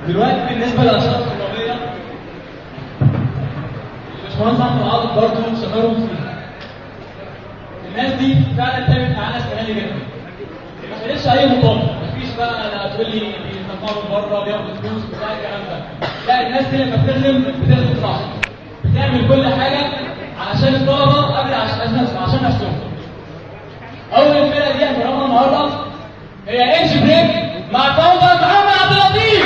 دلوقتي بالنسبه للاشخاص الرياضيه، الباشمهندس احمد عاطف برضه شكرهم فيها. الناس دي فعلا تعبت مع ناس غالي جدا. ما خدتش اي مقابل، مفيش بقى انا تقول لي بيسمعوا بره بياخدوا فلوس بتاع الكلام ده. لا، الناس دي لما بتخدم صح. بتعمل كل حاجه علشان الطلبه قبل عشان نفسهم. اول فرقه دي هنجربها النهارده هي انش بريك مع كوثر محمد عبد اللطيف.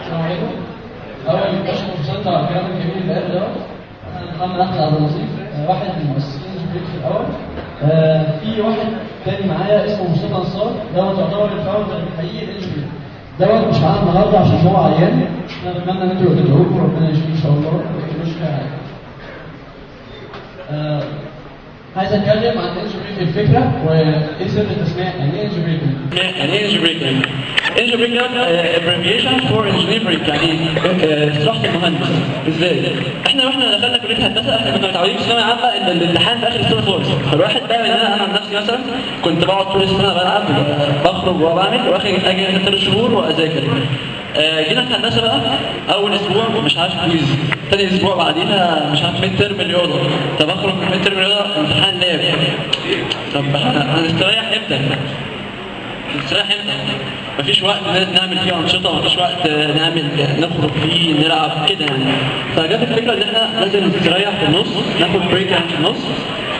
السلام عليكم. اول بشكر مساعدة على الكلام الجميل اللي قاله ده. انا محمد احمد عبد اللطيف، واحد من مؤسسين انش بريك في الاول. في واحد تاني معايا اسمه مصطفى انصار، دوت يعتبر الفاوندر الحقيقي لانش بريك. دوت مش معانا النهارده عشان هو عيان. احنا بنتمنى ان انتوا تدعوا له وربنا يشفيه ان شاء الله، ما تقولوش فيها حاجه. عايز اتكلم عن انج بريك الفكره وايه سر التسميه. يعني ايه انج بريك؟ يعني ايه انج بريك؟ انج بريك ده abbreviation for engineer break، يعني استراحه المهندس. ازاي؟ احنا واحنا دخلنا كليه هندسه احنا كنا متعودين في الثانويه العامه ان الامتحان في اخر السنه خالص، فالواحد بقى انا عن نفسي مثلا كنت بقعد طول السنه بلعب بخرج وبعمل واخر اجي 3 شهور واذاكر. جينا في هندسه بقى اول اسبوع مش عارف كويز، ثاني اسبوع بعديها مش عارف ميد ترم رياضه، طب اخرج من ميد ترم رياضه امتحان لاب. طب هنستريح امتى؟ نستريح امتى؟ مفيش وقت نعمل فيه انشطه، مفيش وقت نخرج فيه نلعب كده يعني. فجت الفكره ان احنا لازم نستريح في النص، ناخد بريك يعني في النص.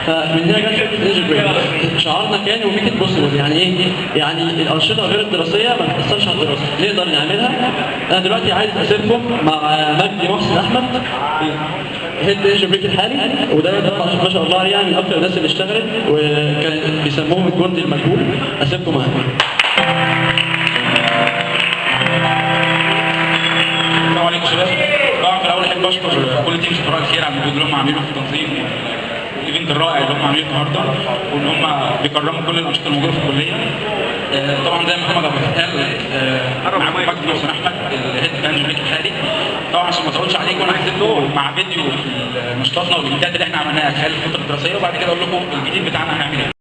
فمن هنا جت فكره انج بريك. شعارنا كان وميك ات بوسيبل، يعني ايه؟ يعني الانشطه غير الدراسيه ما بتاثرش على الدراسه، نقدر نعملها. انا دلوقتي عايز اسيبكم مع مجدي محسن احمد هيد انج بريك الحالي، وده ما شاء الله عليه يعني من اكثر الناس اللي اشتغلت وكان بيسموهم الجندي المجهول. اسيبكم معاه. السلام عليكم شباب. طبعا في الاول احب اشكر كل تيم شبراء الخير على المجهود اللي هم عاملينه في التنظيم والايفنت الرائع اللي هم عاملينه النهارده، وان هم بيكرموا كل الانشطه الموجوده في الكليه. طبعا زي ما محمد ابو فتحي قال معاكم مجدي محسن احمد الهيد انج بريك الحالي. طبعا عشان ما اطولش عليكم انا هسيبكم مع فيديو نشاطاتنا والايفنتات اللي احنا عملناها خلال الفتره الدراسيه، وبعد كده اقول لكم الجديد بتاعنا هنعمل ايه.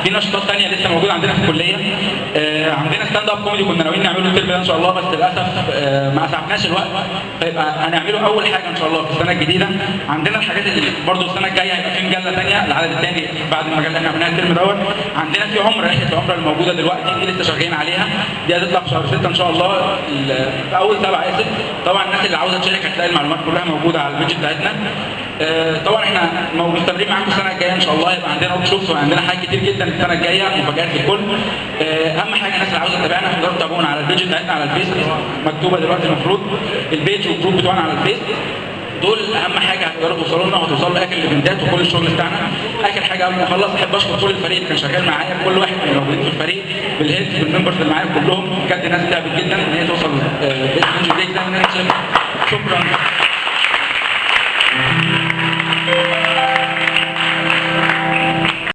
في نشاطات ثانيه لسه موجوده عندنا في الكليه. عندنا ستاند اب كوميدي كنا ناويين نعمله الترم ده ان شاء الله، بس للاسف ما اسعفناش الوقت، فيبقى هنعمله اول حاجه ان شاء الله في السنه الجديده. عندنا الحاجات اللي برضه السنه الجايه هيبقى في مجله ثانيه العدد الثاني بعد المجله اللي احنا عملناها الترم دوت. عندنا في عمره، رحله العمره الموجوده دلوقتي دي لسه شغالين عليها، دي هتطلع في شهر 6 ان شاء الله، في اول 7 اسف. طبعا الناس اللي عاوزه تشارك هتلاقي المعلومات كلها موجوده على البيج بتاعتنا. طبعا احنا مستمرين معاكم السنه الجايه ان شاء الله، يبقى عندنا ورك شوبس وعندنا حاجات كتير جدا السنه الجايه، مفاجآت للكل. اهم حاجه الناس اللي عاوزه تتابعنا تقدروا تتابعونا على البيج بتاعتنا على الفيس، مكتوبه دلوقتي المفروض البيج والجروب بتوعنا على الفيس. دول اهم حاجه هتقدروا توصلوا لنا وهتوصلوا لاخر الايفنتات وكل الشغل بتاعنا. اخر حاجه قبل ما اخلص احب اشكر كل الفريق اللي كان شغال معايا، كل واحد من الموجودين في الفريق بالهيلث بالممبرز اللي معايا كلهم، بجد ناس تعبت جدا ان هي توصل شكرا.